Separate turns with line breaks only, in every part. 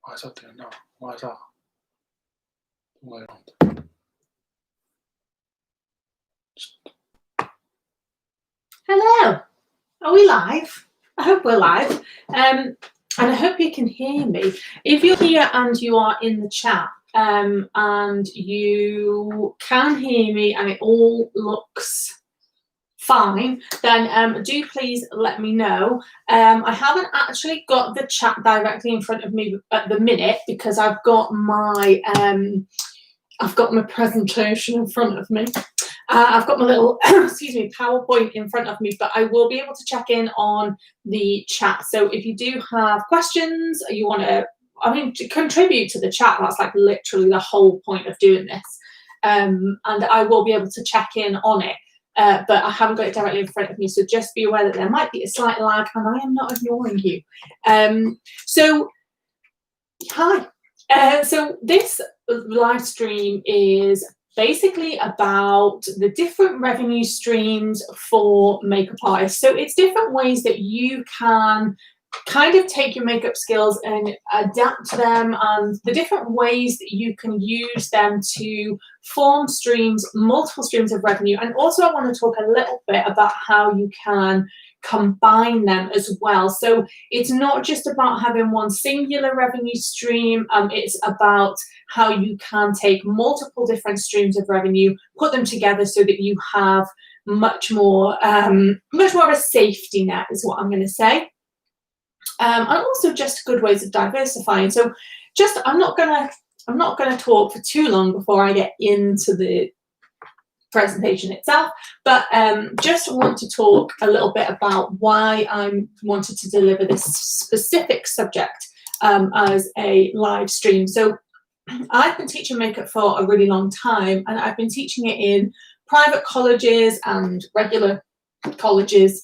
Why is that doing that? Why is that? Way around.
Hello, are we live? I hope we're live. And I hope you can hear me. If you're here and you are in the chat and you can hear me and it all looks fine, then do please let me know. I haven't actually got the chat directly in front of me at the minute because I've got my presentation in front of me. I've got my little PowerPoint in front of me, but I will be able to check in on the chat. So if you do have questions, you want to contribute to the chat, that's like literally the whole point of doing this. And I will be able to check in on it. But I haven't got it directly in front of me, so just be aware that there might be a slight lag, and I am not ignoring you. So, hi. So this live stream is basically about the different revenue streams for makeup artists. So it's different ways that you can kind of take your makeup skills and adapt them, and the different ways that you can use them to form streams, multiple streams of revenue. And also I want to talk a little bit about how you can combine them as well. So it's not just about having one singular revenue stream, it's about how you can take multiple different streams of revenue, put them together so that you have much more of a safety net is what I'm going to say. And also just good ways of diversifying. So I'm not gonna talk for too long before I get into the presentation itself, but just want to talk a little bit about why I wanted to deliver this specific subject as a live stream. So I've been teaching makeup for a really long time, and I've been teaching it in private colleges and regular colleges,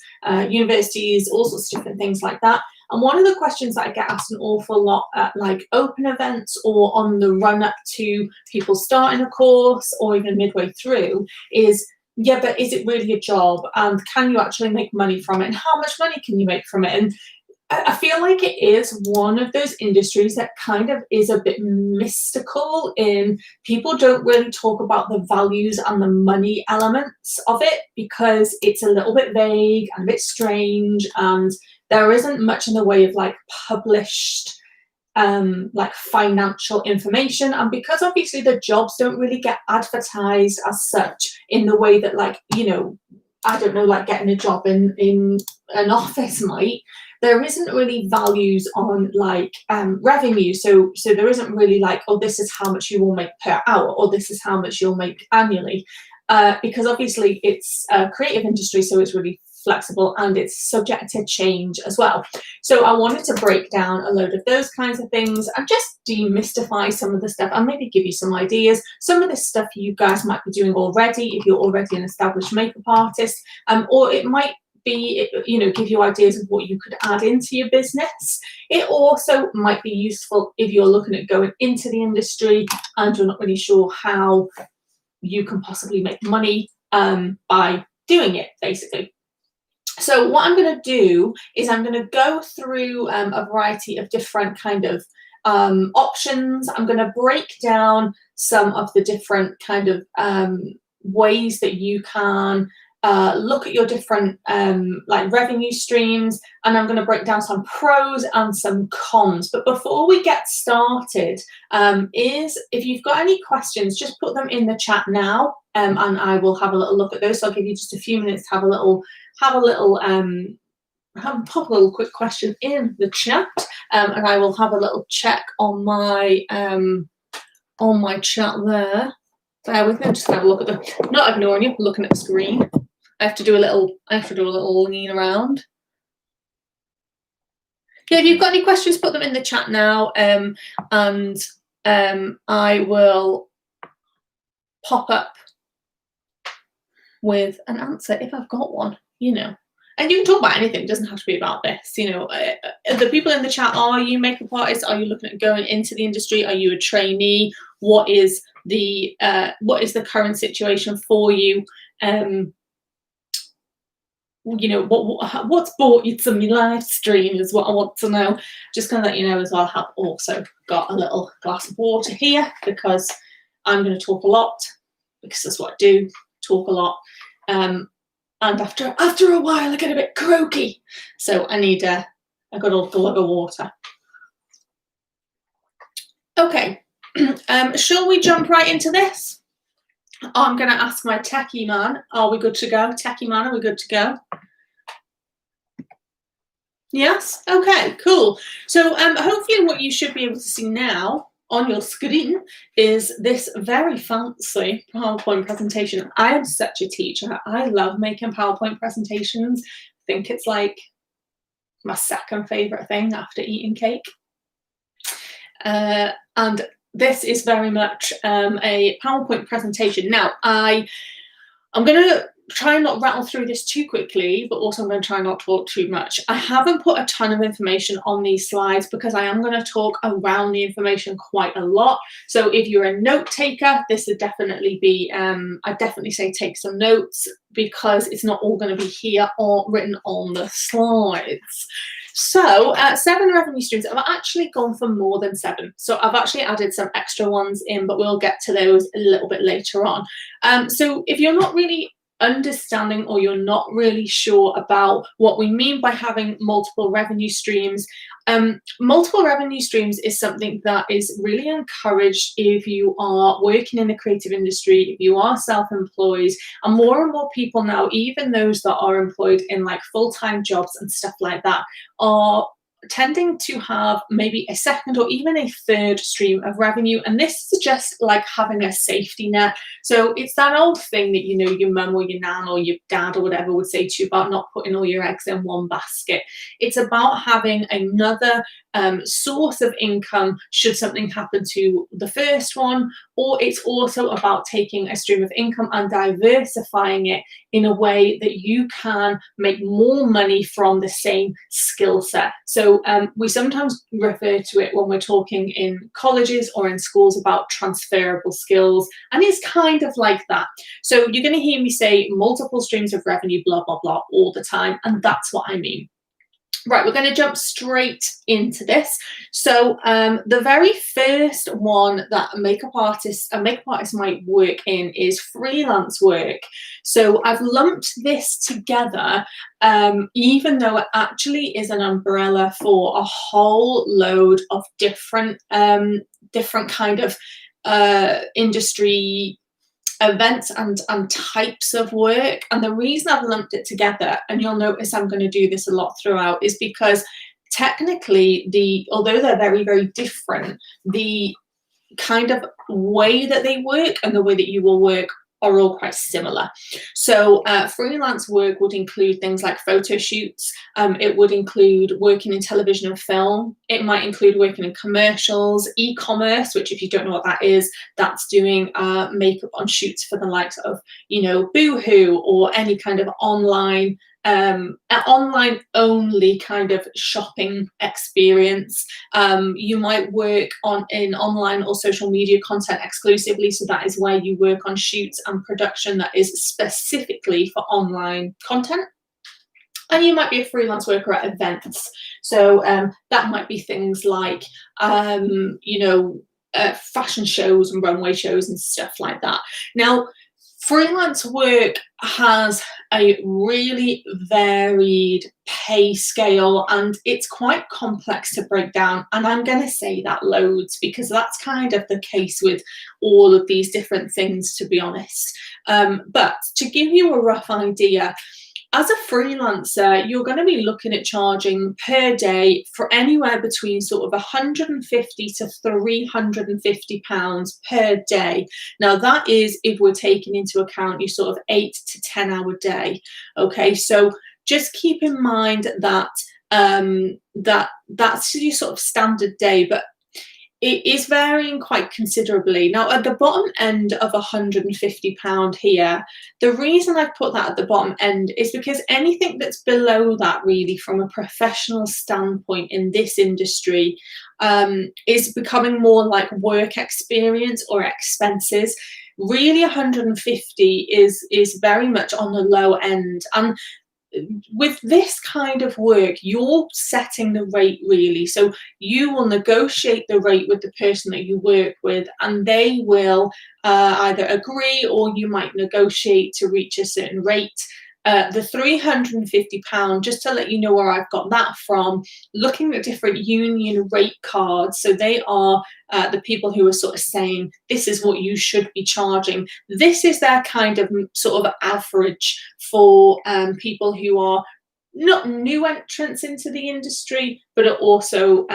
universities, all sorts of different things like that. And one of the questions that I get asked an awful lot at like open events or on the run up to people starting a course or even midway through is, yeah, but is it really a job? And can you actually make money from it? And how much money can you make from it? And I feel like it is one of those industries that kind of is a bit mystical in people don't really talk about the values and the money elements of it because it's a little bit vague and a bit strange, and there isn't much in the way of like published like financial information. And because obviously the jobs don't really get advertised as such in the way that, like, you know, I don't know, like getting a job in an office might, there isn't really values on like revenue. So there isn't really like, oh, this is how much you will make per hour, or this is how much you'll make annually, because obviously it's a creative industry, so it's really flexible and it's subject to change as well. So I wanted to break down a load of those kinds of things and just demystify some of the stuff and maybe give you some ideas. Some of this stuff you guys might be doing already if you're already an established makeup artist, or it might be, you know, give you ideas of what you could add into your business. It also might be useful if you're looking at going into the industry and you're not really sure how you can possibly make money by doing it, basically. So what I'm going to do is I'm going to go through a variety of different kind of options. I'm going to break down some of the different kind of ways that you can look at your different like revenue streams, and I'm going to break down some pros and some cons. But before we get started, if you've got any questions, just put them in the chat now, and I will have a little look at those. So I'll give you just a few minutes to have a little pop a little quick question in the chat, and I will have a little check on my chat there. Bear with me, I'm just gonna have a look at the, not ignoring you, looking at the screen. I have to do a little lean around. Yeah, if you've got any questions, put them in the chat now, and I will pop up with an answer if I've got one, you know. And you can talk about anything, it doesn't have to be about this, you know. The people in the chat, are you makeup artists? Are you looking at going into the industry? Are you a trainee? What is the current situation for you? what's brought you to my live stream is what I want to know. Just going to let you know as well, I have also got a little glass of water here because I'm going to talk a lot, because that's what I do, talk a lot. And after a while I get a bit croaky, so I need a good old glug of water. Okay, shall we jump right into this? I'm going to ask my techie man, are we good to go? Techie man, are we good to go? Yes? Okay, cool. So hopefully what you should be able to see now on your screen is this very fancy PowerPoint presentation. I am such a teacher. I love making PowerPoint presentations. I think it's like my second favourite thing after eating cake. And this is very much a PowerPoint presentation. Now, I'm going to try and not rattle through this too quickly, but also I'm going to try not to talk too much. I haven't put a ton of information on these slides because I am going to talk around the information quite a lot. So if you're a note taker, this would definitely be, I'd definitely say take some notes, because it's not all going to be here or written on the slides. So 7 revenue streams. I've actually gone for more than 7. So I've actually added some extra ones in, but we'll get to those a little bit later on. So if you're not really understanding, or you're not really sure about what we mean by having multiple revenue streams, multiple revenue streams is something that is really encouraged if you are working in the creative industry, if you are self-employed, and more people now, even those that are employed in like full-time jobs and stuff like that, are tending to have maybe a second or even a third stream of revenue. And this is just like having a safety net. So it's that old thing that, you know, your mum or your nan or your dad or whatever would say to you about not putting all your eggs in one basket. It's about having another source of income should something happen to the first one, or it's also about taking a stream of income and diversifying it in a way that you can make more money from the same skill set. So we sometimes refer to it when we're talking in colleges or in schools about transferable skills, and it's kind of like that. So you're going to hear me say multiple streams of revenue, blah, blah, blah, all the time, and that's what I mean. Right, we're going to jump straight into this. So the very first one that a makeup artist might work in is freelance work. So I've lumped this together, even though it actually is an umbrella for a whole load of different kind of industry events and types of work. And the reason I've lumped it together, and you'll notice I'm going to do this a lot throughout, is because technically although they're very, very different, the kind of way that they work and the way that you will work are all quite similar. So freelance work would include things like photo shoots. It would include working in television and film. It might include working in commercials, e-commerce, which if you don't know what that is, that's doing makeup on shoots for the likes of, you know, Boohoo, or any kind of online only kind of shopping experience. You might work in online or social media content exclusively, so that is where you work on shoots and production that is specifically for online content. And you might be a freelance worker at events, so that might be things like you know, fashion shows and runway shows and stuff like that. Now, freelance work has a really varied pay scale, and it's quite complex to break down, and I'm going to say that loads because that's kind of the case with all of these different things, to be honest. But to give you a rough idea, as a freelancer, you're going to be looking at charging per day for anywhere between sort of 150 to 350 pounds per day. Now that is if we're taking into account your sort of 8 to 10 hour day. Okay, so just keep in mind that that's your sort of standard day, but it is varying quite considerably. Now, at the bottom end of £150 here, the reason I've put that at the bottom end is because anything that's below that, really, from a professional standpoint in this industry, is becoming more like work experience or expenses. Really, 150 is very much on the low end. And with this kind of work, you're setting the rate really. So you will negotiate the rate with the person that you work with, and they will either agree, or you might negotiate to reach a certain rate. The £350, just to let you know where I've got that from, looking at different union rate cards. So they are the people who are sort of saying, this is what you should be charging. This is their kind of sort of average for people who are not new entrants into the industry, but are also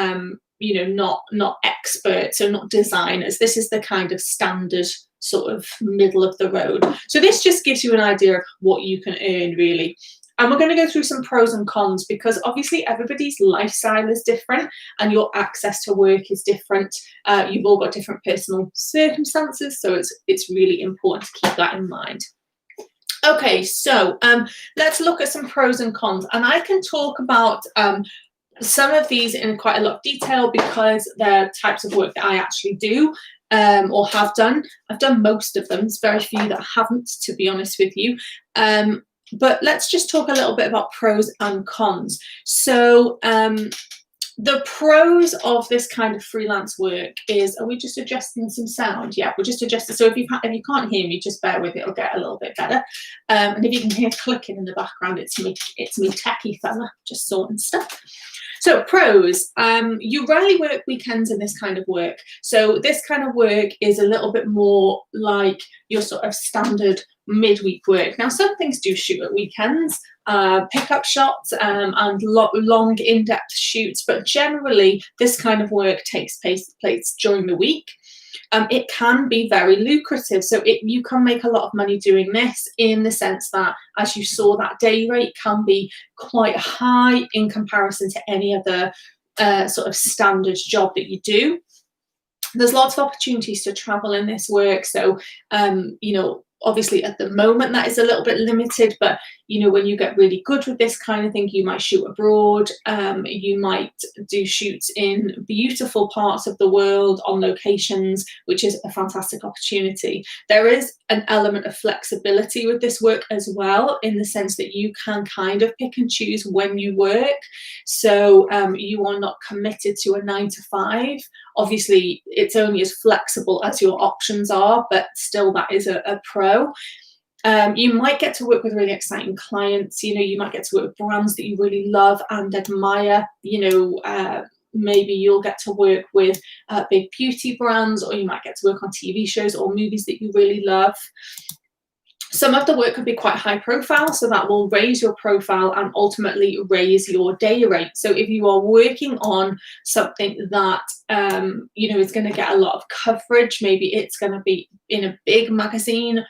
not experts, so not designers. This is the kind of standard sort of middle of the road. So this just gives you an idea of what you can earn really. And we're going to go through some pros and cons, because obviously everybody's lifestyle is different and your access to work is different. You've all got different personal circumstances, so it's really important to keep that in mind. Okay, so let's look at some pros and cons, and I can talk about some of these in quite a lot of detail because they're types of work that I actually do or have done. I've done most of them. There's very few that I haven't, to be honest with you. But let's just talk a little bit about pros and cons. So the pros of this kind of freelance work is, are we just adjusting some sound? Yeah, we're just adjusting. So if you can't hear me, just bear with it, it'll get a little bit better. And if you can hear clicking in the background, it's me techie fella, just sorting stuff. So pros, you rarely work weekends in this kind of work. So this kind of work is a little bit more like your sort of standard midweek work. Now, some things do shoot at weekends, pickup shots and long in-depth shoots, but generally this kind of work takes place during the week. It can be very lucrative, so you can make a lot of money doing this, in the sense that, as you saw, that day rate can be quite high in comparison to any other sort of standard job that you do. There's lots of opportunities to travel in this work, so obviously at the moment that is a little bit limited, but when you get really good with this kind of thing, you might shoot abroad, you might do shoots in beautiful parts of the world on locations, which is a fantastic opportunity. There is an element of flexibility with this work as well, in the sense that you can kind of pick and choose when you work. So you are not committed to a 9 to 5. Obviously, it's only as flexible as your options are, but still that is a pro. You might get to work with really exciting clients. You might get to work with brands that you really love and admire. Maybe you'll get to work with big beauty brands, or you might get to work on TV shows or movies that you really love. Some of the work could be quite high profile, so that will raise your profile and ultimately raise your day rate. So if you are working on something that is going to get a lot of coverage, maybe it's going to be in a big magazine,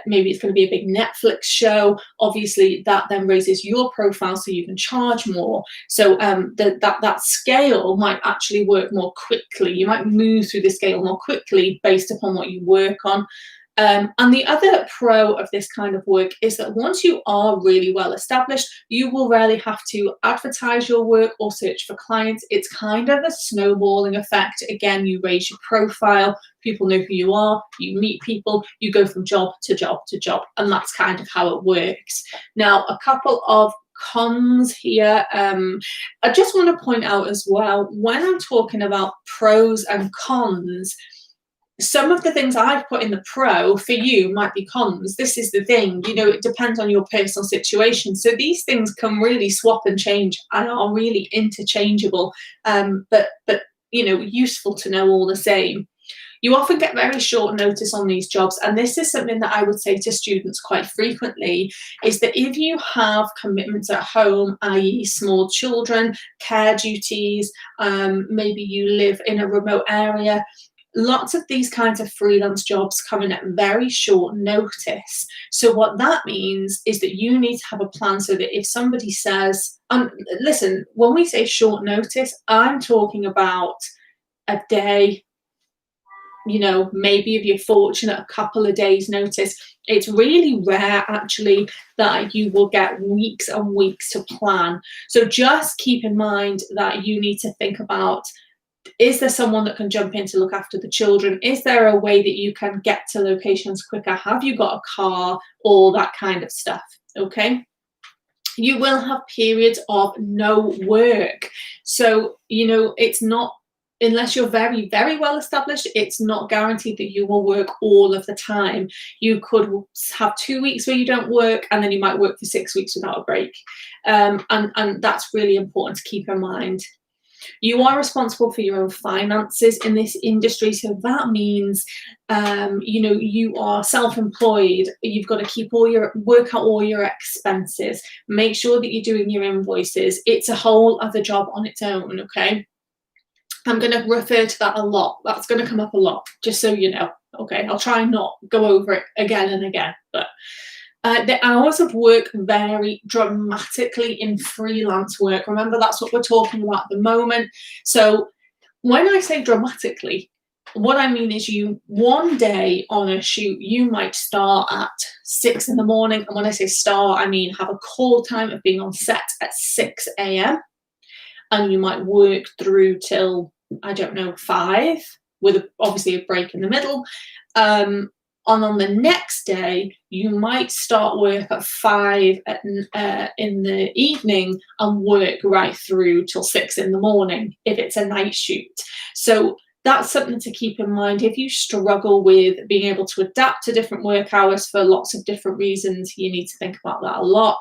maybe it's going to be a big Netflix show, obviously that then raises your profile so you can charge more. So that scale might actually work more quickly. You might move through the scale more quickly based upon what you work on. And the other pro of this kind of work is that once you are really well established, you will rarely have to advertise your work or search for clients. It's kind of a snowballing effect. Again, you raise your profile, people know who you are, you meet people, you go from job to job to job, and that's kind of how it works. Now, a couple of cons here. I just want to point out as well, when I'm talking about pros and cons, some of the things I've put in the pro for you might be cons. This is the thing, it depends on your personal situation. So these things can really swap and change and are really interchangeable, but useful to know all the same. You often get very short notice on these jobs, and this is something that I would say to students quite frequently, is that if you have commitments at home, i.e. small children, care duties, maybe you live in a remote area, lots of these kinds of freelance jobs come in at very short notice. So what that means is that you need to have a plan, so that if somebody says, listen, when we say short notice, I'm talking about a day, maybe if you're fortunate, a couple of days notice. It's really rare actually that you will get weeks and weeks to plan. So just keep in mind that you need to think about, is there someone that can jump in to look after the children? Is there a way that you can get to locations quicker? Have you got a car? All that kind of stuff, okay? You will have periods of no work. So, it's not, unless you're very, very well established, it's not guaranteed that you will work all of the time. You could have 2 weeks where you don't work, and then you might work for 6 weeks without a break. And that's really important to keep in mind. You are responsible for your own finances in this industry. So that means, you are self-employed. You've got to work out all your expenses, make sure that you're doing your invoices. It's a whole other job on its own, okay? I'm going to refer to that a lot. That's going to come up a lot, just so you know. Okay, I'll try and not go over it again and again. But the hours of work vary dramatically in freelance work. Remember, that's what we're talking about at the moment. So when I say dramatically, what I mean is one day on a shoot, you might start at 6 in the morning. And when I say start, I mean have a call time of being on set at 6 a.m. And you might work through till, I don't know, 5, with obviously a break in the middle. And on the next day, you might start work at 5 in the evening and work right through till 6 in the morning if it's a night shoot. So that's something to keep in mind. If you struggle with being able to adapt to different work hours for lots of different reasons, you need to think about that a lot.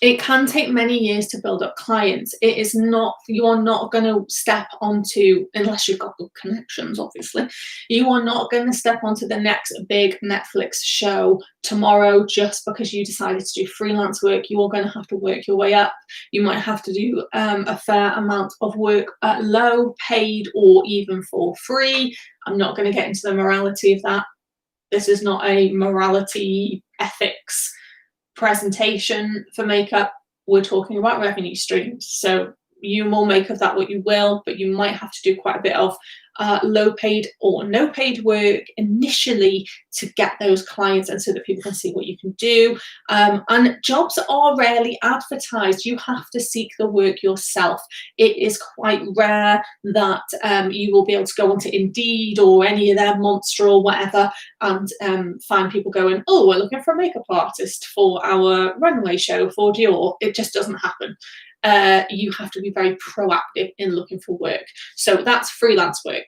It can take many years to build up clients. You are not going to step onto, unless you've got good connections, obviously, you are not going to step onto the next big Netflix show tomorrow just because you decided to do freelance work. You are going to have to work your way up. You might have to do a fair amount of work at low, paid, or even for free. I'm not going to get into the morality of that. This is not a morality ethics presentation for makeup. We're talking about revenue streams. So you will make of that what you will, but you might have to do quite a bit of low paid or no paid work initially to get those clients, and so that people can see what you can do. And jobs are rarely advertised. You have to seek the work yourself. It is quite rare that you will be able to go onto Indeed or any of their Monster or whatever and find people going, oh, we're looking for a makeup artist for our runway show for Dior. It just doesn't happen. You have to be very proactive in looking for work. So that's freelance work.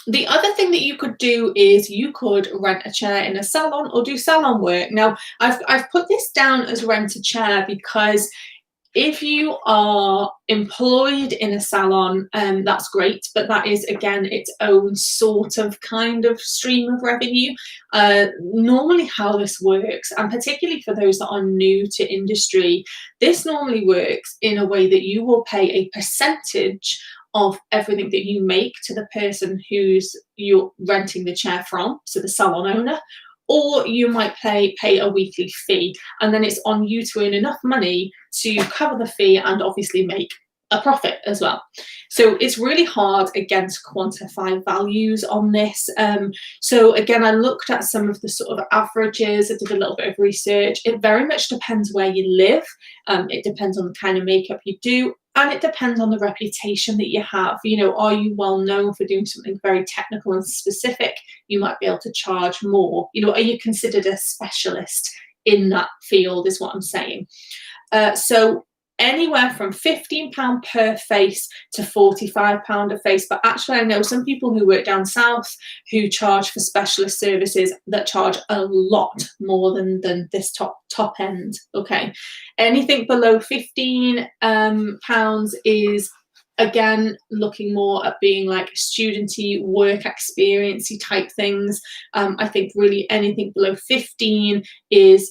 The other thing that you could do is you could rent a chair in a salon or do salon work. Now, I've put this down as rent a chair because if you are employed in a salon, that's great, but that is, again, its own sort of kind of stream of revenue. Normally how this works, and particularly for those that are new to industry, this normally works in a way that you will pay a percentage of everything that you make to the person who's you're renting the chair from, so the salon owner, or you might pay a weekly fee, and then it's on you to earn enough money to cover the fee and obviously make a profit as well. So it's really hard, again, to quantify values on this. So again, I looked at some of the sort of averages. I did a little bit of research. It very much depends where you live. It depends on the kind of makeup you do. And it depends on the reputation that you have. Are you well known for doing something very technical and specific? You might be able to charge more. Are you considered a specialist in that field, is what I'm saying. So anywhere from £15 per face to £45 a face. But actually, I know some people who work down south who charge for specialist services that charge a lot more than this top end. Okay, anything below £15 is, again, looking more at being like studenty, work experience-y type things. I think really anything below 15 is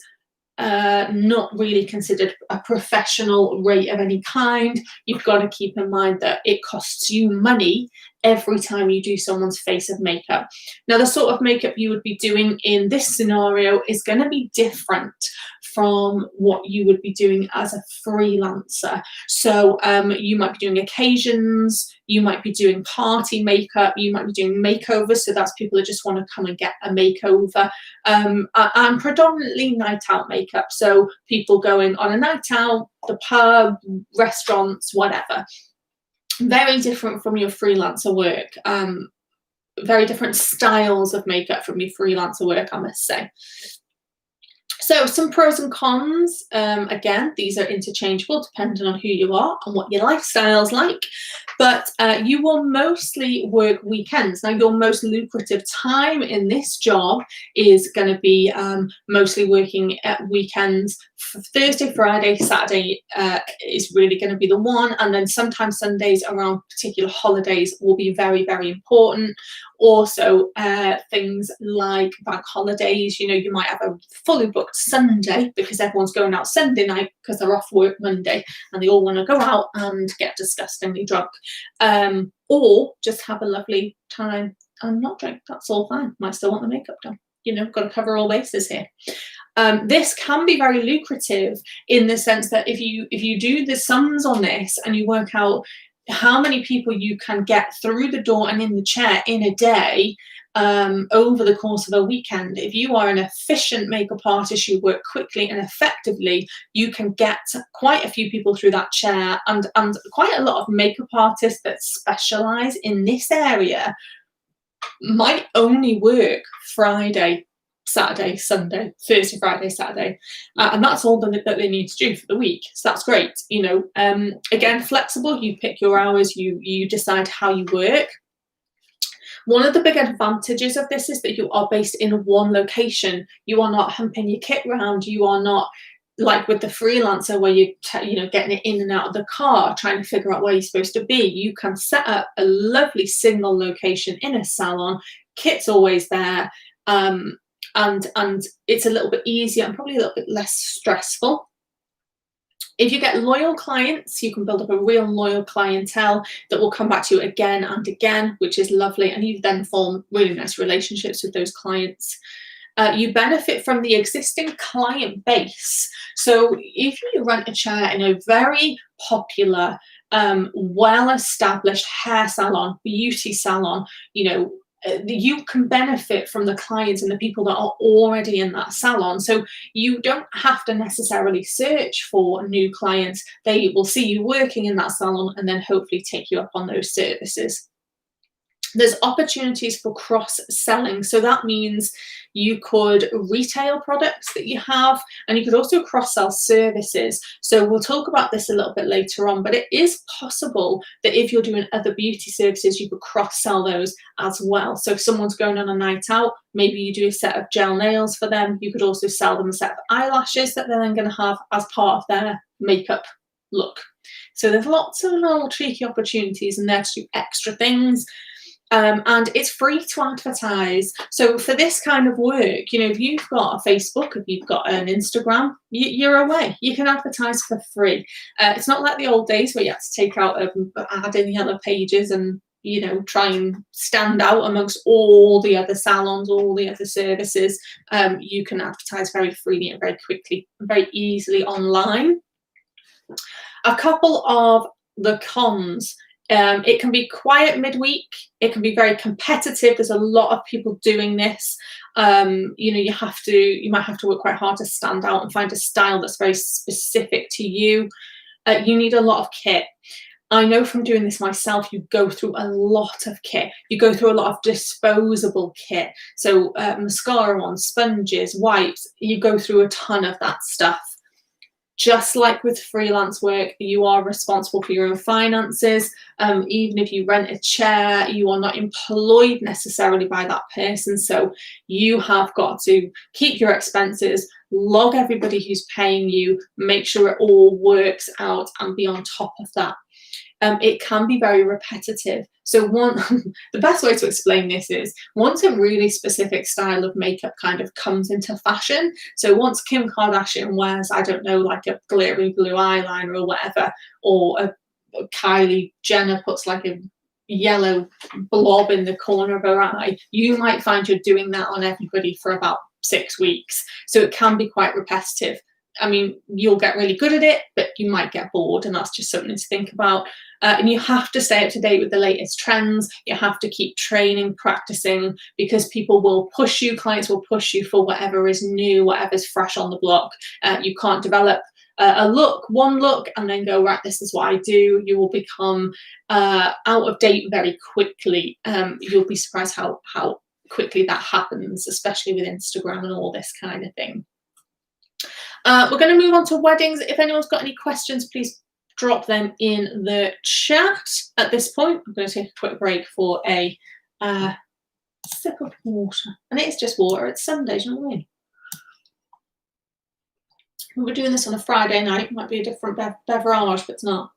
not really considered a professional rate of any kind. You've got to keep in mind that it costs you money every time you do someone's face of makeup. Now, the sort of makeup you would be doing in this scenario is going to be different from what you would be doing as a freelancer. So you might be doing occasions, you might be doing party makeup, you might be doing makeovers, so that's people that just want to come and get a makeover, and predominantly night out makeup, so people going on a night out, the pub, restaurants, whatever. Very different from your freelancer work. Very different styles of makeup from your freelancer work, I must say. So some pros and cons, again, these are interchangeable depending on who you are and what your lifestyle's like, but you will mostly work weekends. Now, your most lucrative time in this job is going to be mostly working at weekends. Thursday, Friday, Saturday is really going to be the one, and then sometimes Sundays around particular holidays will be very, very important. Also, things like bank holidays, you know, you might have a fully booked Sunday because everyone's going out Sunday night because they're off work Monday and they all want to go out and get disgustingly drunk. Or just have a lovely time and not drink. That's all fine. Might still want the makeup done. You know, got to cover all bases here. This can be very lucrative in the sense that if you do the sums on this and you work out how many people you can get through the door and in the chair in a day, over the course of a weekend, if you are an efficient makeup artist, you work quickly and effectively, you can get quite a few people through that chair, and quite a lot of makeup artists that specialize in this area might only work Friday, Saturday, Sunday, Thursday, Friday, Saturday, and that's all that they need to do for the week. So that's great. You know, again, flexible. You pick your hours. You decide how you work. One of the big advantages of this is that you are based in one location. You are not humping your kit around. You are not like with the freelancer where you know, getting it in and out of the car, trying to figure out where you're supposed to be. You can set up a lovely single location in a salon. Kit's always there. And it's a little bit easier and probably a little bit less stressful. If you get loyal clients, you can build up a real loyal clientele that will come back to you again and again, which is lovely. And you then form really nice relationships with those clients. You benefit from the existing client base. So if you rent a chair in a very popular, well-established hair salon, beauty salon, you know, you can benefit from the clients and the people that are already in that salon. So you don't have to necessarily search for new clients. They will see you working in that salon and then hopefully take you up on those services. There's opportunities for cross-selling. So that means you could retail products that you have, and you could also cross-sell services. So we'll talk about this a little bit later on, but it is possible that if you're doing other beauty services, you could cross-sell those as well. So if someone's going on a night out, maybe you do a set of gel nails for them. You could also sell them a set of eyelashes that they're then going to have as part of their makeup look. So there's lots of little tricky opportunities in there to do extra things. And it's free to advertise. So for this kind of work, you know, if you've got a Facebook, if you've got an Instagram, you're away. You can advertise for free. It's not like the old days where you had to take out an ad in Yellow Pages and, you know, try and stand out amongst all the other salons, all the other services. You can advertise very freely and very quickly, and very easily online. A couple of the cons. It can be quiet midweek. It can be very competitive. There's a lot of people doing this. You know, you might have to work quite hard to stand out and find a style that's very specific to you. You need a lot of kit. I know from doing this myself, you go through a lot of kit. You go through a lot of disposable kit. So mascara on, sponges, wipes, you go through a ton of that stuff. Just like with freelance work, you are responsible for your own finances. Even if you rent a chair, you are not employed necessarily by that person. So you have got to keep your expenses, log everybody who's paying you, make sure it all works out and be on top of that. It can be very repetitive. So the best way to explain this is once a really specific style of makeup kind of comes into fashion. So once Kim Kardashian wears, I don't know, like a glittery blue eyeliner or whatever, or Kylie Jenner puts like a yellow blob in the corner of her eye, you might find you're doing that on everybody for about 6 weeks. So it can be quite repetitive. I mean, you'll get really good at it, but you might get bored, and that's just something to think about. And you have to stay up to date with the latest trends. You have to keep training, practicing, because people will push you, clients will push you for whatever is new, whatever's fresh on the block. You can't develop one look, and then go, right, this is what I do. You will become out of date very quickly. You'll be surprised how quickly that happens, especially with Instagram and all this kind of thing. We're going to move on to weddings. If anyone's got any questions, please drop them in the chat. At this point, I'm going to take a quick break for a sip of water. And it is just water. It's Sunday, do you know what I mean? We were doing this on a Friday night. It might be a different beverage, but it's not.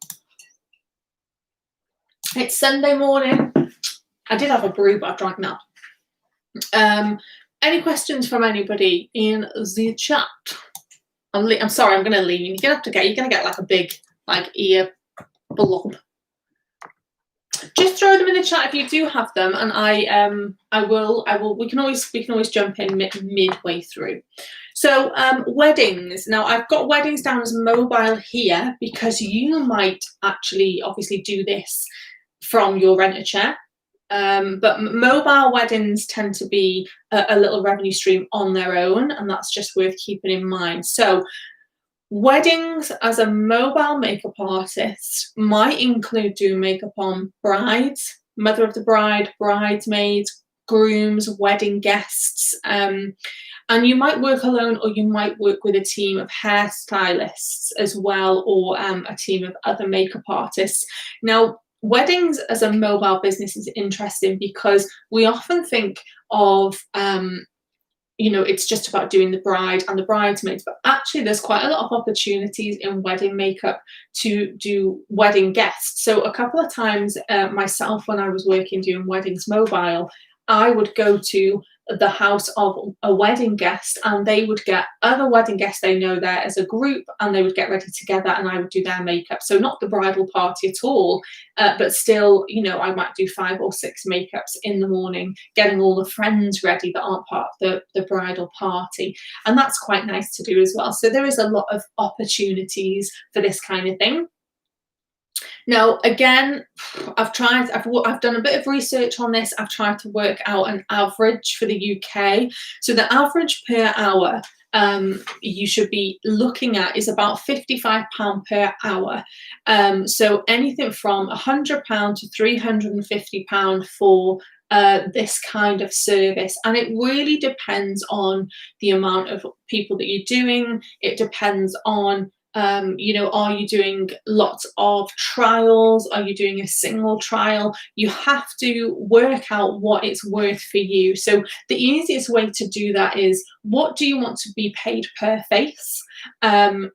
It's Sunday morning. I did have a brew, but I've drank now. Any questions from anybody in the chat? I'm sorry, I'm going to lean. You're going to get like a big ear blob. Just throw them in the chat if you do have them, and I will. We can always jump in midway through. So weddings. Now I've got weddings down as mobile here because you might actually obviously do this from your renter chair. But mobile weddings tend to be a little revenue stream on their own, and that's just worth keeping in mind. So weddings as a mobile makeup artist might include doing makeup on brides, mother of the bride, bridesmaids, grooms, wedding guests, and you might work alone, or you might work with a team of hairstylists as well, or a team of other makeup artists. Now, weddings as a mobile business is interesting because we often think of it's just about doing the bride and the bridesmaids, but actually there's quite a lot of opportunities in wedding makeup to do wedding guests. So a couple of times myself, when I was working doing weddings mobile, I would go to the house of a wedding guest, and they would get other wedding guests they know there as a group, and they would get ready together, and I would do their makeup. So not the bridal party at all, but still, I might do 5 or 6 makeups in the morning, getting all the friends ready that aren't part of the bridal party, and that's quite nice to do as well. So there is a lot of opportunities for this kind of thing. Now, again, I've done a bit of research on this. I've tried to work out an average for the UK. So the average per hour you should be looking at is about £55 per hour. So anything from £100 to £350 for this kind of service, and it really depends on the amount of people that you're doing. It depends on are you doing lots of trials? Are you doing a single trial? You have to work out what it's worth for you. So the easiest way to do that is, what do you want to be paid per face? And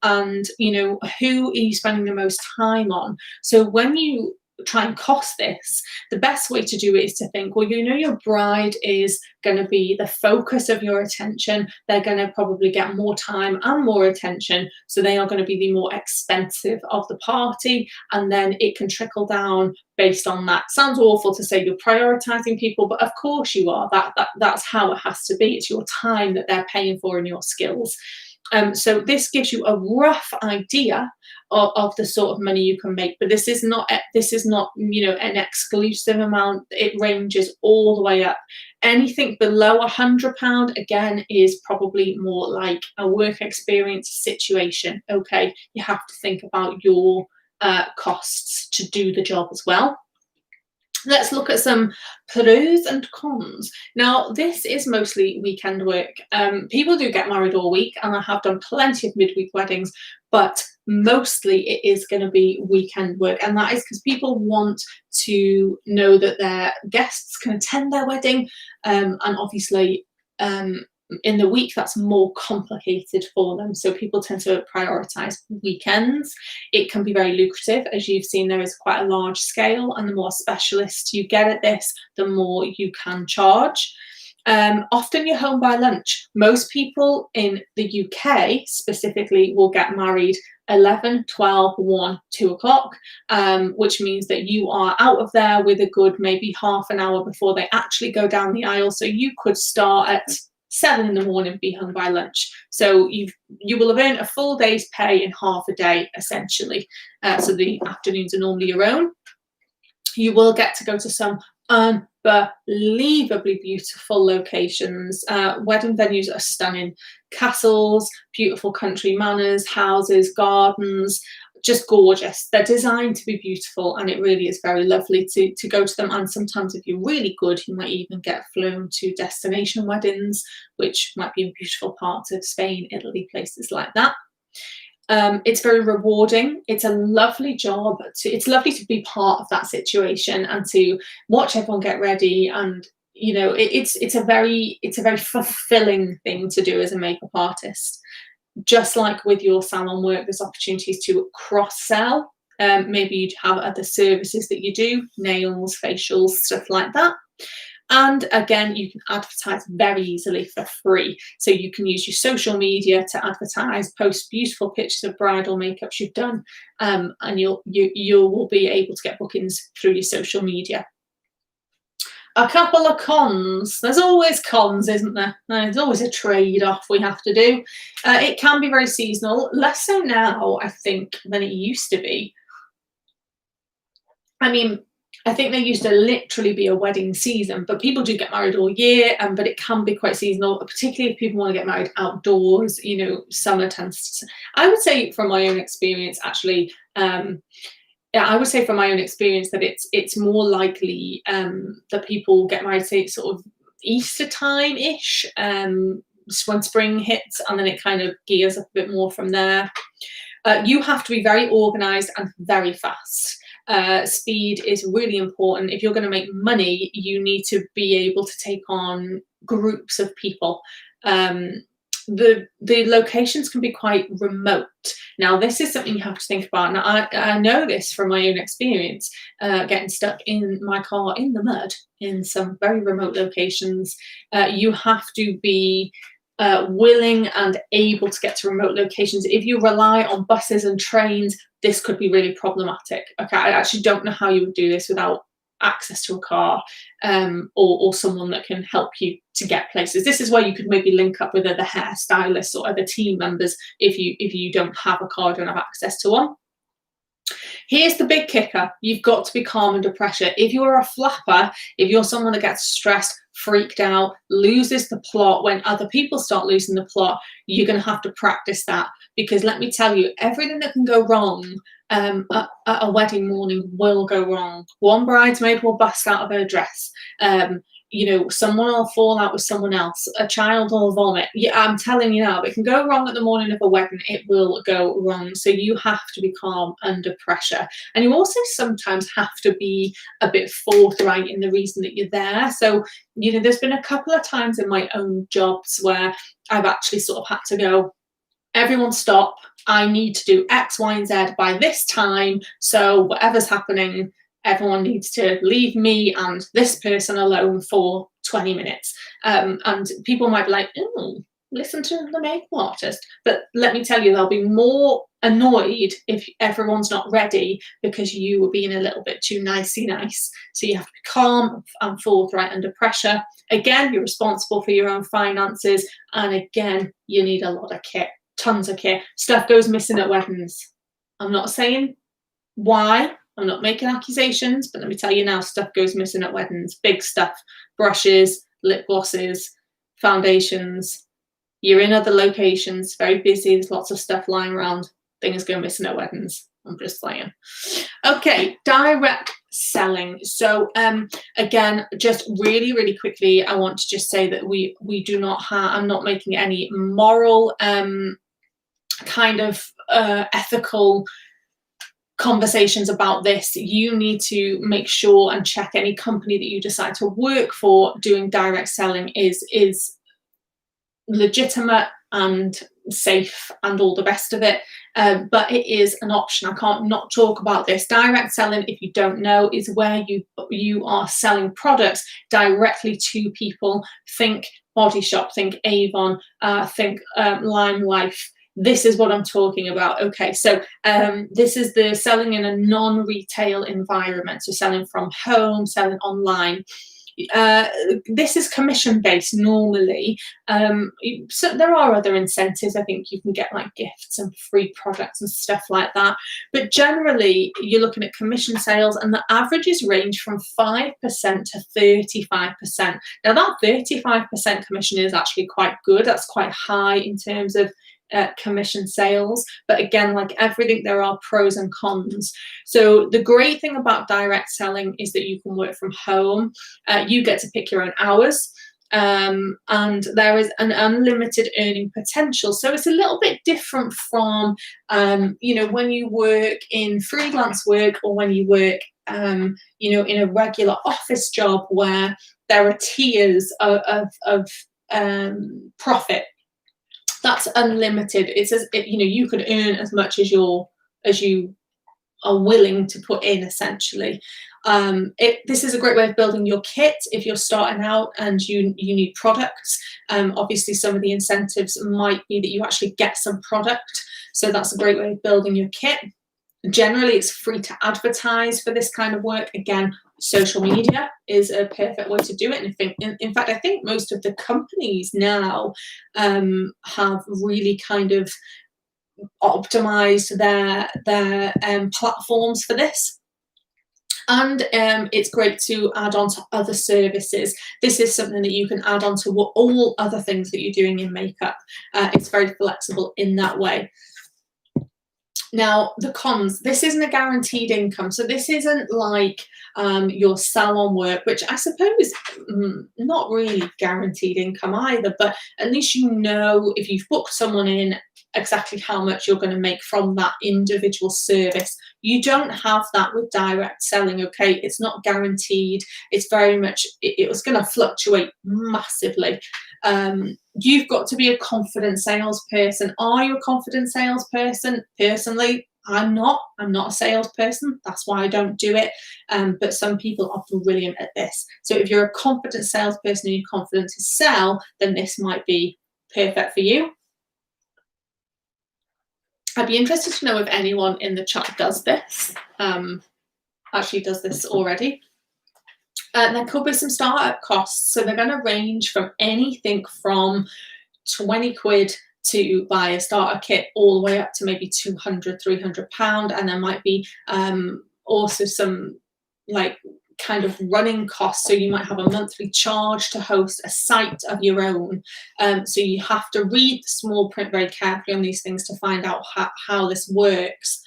who are you spending the most time on? So when you try and cost this, the best way to do it is to think, well, your bride is going to be the focus of your attention. They're going to probably get more time and more attention, so they are going to be the more expensive of the party, and then it can trickle down based on that. Sounds awful to say you're prioritizing people, but of course you are. That's how it has to be. It's your time that they're paying for and your skills. So this gives you a rough idea of the sort of money you can make, but this is not an exclusive amount. It ranges all the way up. Anything below £100 again is probably more like a work experience situation. Okay, you have to think about your costs to do the job as well. Let's look at some pros and cons. Now, this is mostly weekend work. People do get married all week, and I have done plenty of midweek weddings, but mostly it is going to be weekend work. And that is because people want to know that their guests can attend their wedding. And obviously, in the week, that's more complicated for them. So people tend to prioritize weekends. It can be very lucrative. As you've seen, there is quite a large scale, and the more specialist you get at this, the more you can charge. Often you're home by lunch. Most people in the UK specifically will get married 11, 12, 1, 2 o'clock, which means that you are out of there with a good maybe half an hour before they actually go down the aisle. So you could start at 7 in the morning, be home by lunch. So you will have earned a full day's pay in half a day, essentially. So the afternoons are normally your own. You will get to go to some unbelievably beautiful locations. Wedding venues are stunning. Castles, beautiful country manors, houses, gardens, just gorgeous. They're designed to be beautiful, and it really is very lovely to go to them. And sometimes if you're really good, you might even get flown to destination weddings, which might be in beautiful parts of Spain, Italy, places like that. It's very rewarding. It's a lovely job. It's lovely to be part of that situation and to watch everyone get ready. And you know, it's a very fulfilling thing to do as a makeup artist. Just like with your salon work, there's opportunities to cross-sell. Maybe you have other services that you do, nails, facials, stuff like that. And again, you can advertise very easily for free. So you can use your social media to advertise, post beautiful pictures of bridal makeups you've done, and you will be able to get bookings through your social media. A couple of cons. There's always cons, isn't there? There's always a trade-off we have to do. It can be very seasonal, less so now, I think, than it used to be. I mean, I think there used to literally be a wedding season, but people do get married all year, but it can be quite seasonal, particularly if people want to get married outdoors. You know, summer tends to, I would say from my own experience, actually, I would say from my own experience that it's more likely that people get married, say, sort of Easter time-ish, when spring hits, and then it kind of gears up a bit more from there. You have to be very organised and very fast. Speed is really important. If you're going to make money, you need to be able to take on groups of people. The locations can be quite remote. Now, this is something you have to think about. Now, I know this from my own experience, getting stuck in my car in the mud in some very remote locations. You have to be willing and able to get to remote locations. If you rely on buses and trains, this could be really problematic. Okay, I actually don't know how you would do this without access to a car, or someone that can help you to get places. This is where you could maybe link up with other hairstylists or other team members if you don't have a car, don't have access to one. Here's the big kicker. You've got to be calm under pressure. If you're a flapper, if you're someone that gets stressed, freaked out, loses the plot when other people start losing the plot, you're going to have to practice that. Because let me tell you, everything that can go wrong at a wedding morning will go wrong. One bridesmaid will bust out of her dress. You know, someone will fall out with someone else. A child will vomit. Yeah, I'm telling you now, if it can go wrong at the morning of a wedding, it will go wrong. So you have to be calm under pressure. And you also sometimes have to be a bit forthright in the reason that you're there. So, you know, there's been a couple of times in my own jobs where I've actually sort of had to go, everyone stop. I need to do X, Y, and Z by this time. So whatever's happening, everyone needs to leave me and this person alone for 20 minutes. And people might be like, oh, listen to the makeup artist. But let me tell you, they'll be more annoyed if everyone's not ready because you were being a little bit too nicey nice. So you have to be calm and forthright under pressure. Again, you're responsible for your own finances. And again, you need a lot of kit, tons of kit. Stuff goes missing at weddings. I'm not saying why. I'm not making accusations, but let me tell you now, stuff goes missing at weddings. Big stuff. Brushes, lip glosses, foundations. You're in other locations, very busy, there's lots of stuff lying around. Things go missing at weddings. I'm just saying. Okay, direct selling. So again, just really, really quickly, I want to just say that we do not have, I'm not making any moral kind of ethical conversations about this. You need to make sure and check any company that you decide to work for doing direct selling is legitimate and safe and all the rest of it, but it is an option. I can't not talk about this. Direct selling, if you don't know, is where you are selling products directly to people. Think Body Shop, think Avon, think Lime Life. This is what I'm talking about. Okay, so this is the selling in a non-retail environment. So selling from home, selling online. This is commission-based normally. So there are other incentives. I think you can get like gifts and free products and stuff like that. But generally, you're looking at commission sales, and the averages range from 5% to 35%. Now, that 35% commission is actually quite good. That's quite high in terms of commission sales. But again, like everything, there are pros and cons. So the great thing about direct selling is that you can work from home. You get to pick your own hours. And there is an unlimited earning potential. So it's a little bit different from, when you work in freelance work, or when you work, in a regular office job, where there are tiers of profit. That's unlimited. It's you can earn as much as you are willing to put in, essentially. This is a great way of building your kit if you're starting out and you need products. Obviously, some of the incentives might be that you actually get some product, so that's a great way of building your kit. Generally, it's free to advertise for this kind of work. Again, social media is a perfect way to do it. And in fact, I think most of the companies now have really kind of optimized their platforms for this. And it's great to add on to other services. This is something that you can add on to all other things that you're doing in makeup. It's very flexible in that way. Now, the cons, this isn't a guaranteed income. So this isn't like your salon work, which I suppose not really guaranteed income either, but at least you know, if you've booked someone in, exactly how much you're going to make from that individual service. You don't have that with direct selling, okay? It's not guaranteed. It's very much, it was going to fluctuate massively. You've got to be a confident salesperson. Are you a confident salesperson? Personally, I'm not a salesperson. That's why I don't do it. But some people are brilliant at this. So if you're a confident salesperson and you're confident to sell, then this might be perfect for you. I'd be interested to know if anyone in the chat does this, actually does this already. There could be some startup costs. So they're going to range from anything from 20 quid to buy a starter kit all the way up to maybe 200, 300 pound. And there might be also some like kind of running costs. So you might have a monthly charge to host a site of your own. So you have to read the small print very carefully on these things to find out how this works.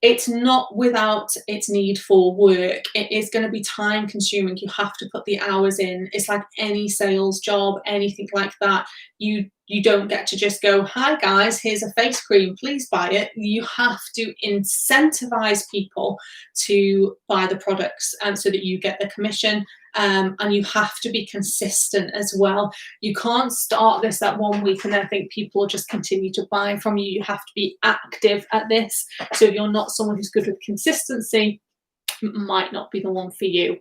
It's not without its need for work. It is going to be time consuming. You have to put the hours in. It's like any sales job, anything like that. You don't get to just go, hi guys, here's a face cream, please buy it. You have to incentivize people to buy the products so that you get the commission. And you have to be consistent as well. You can't start this at 1 week and then think people will just continue to buy from you. You have to be active at this. So if you're not someone who's good with consistency, it might not be the one for you.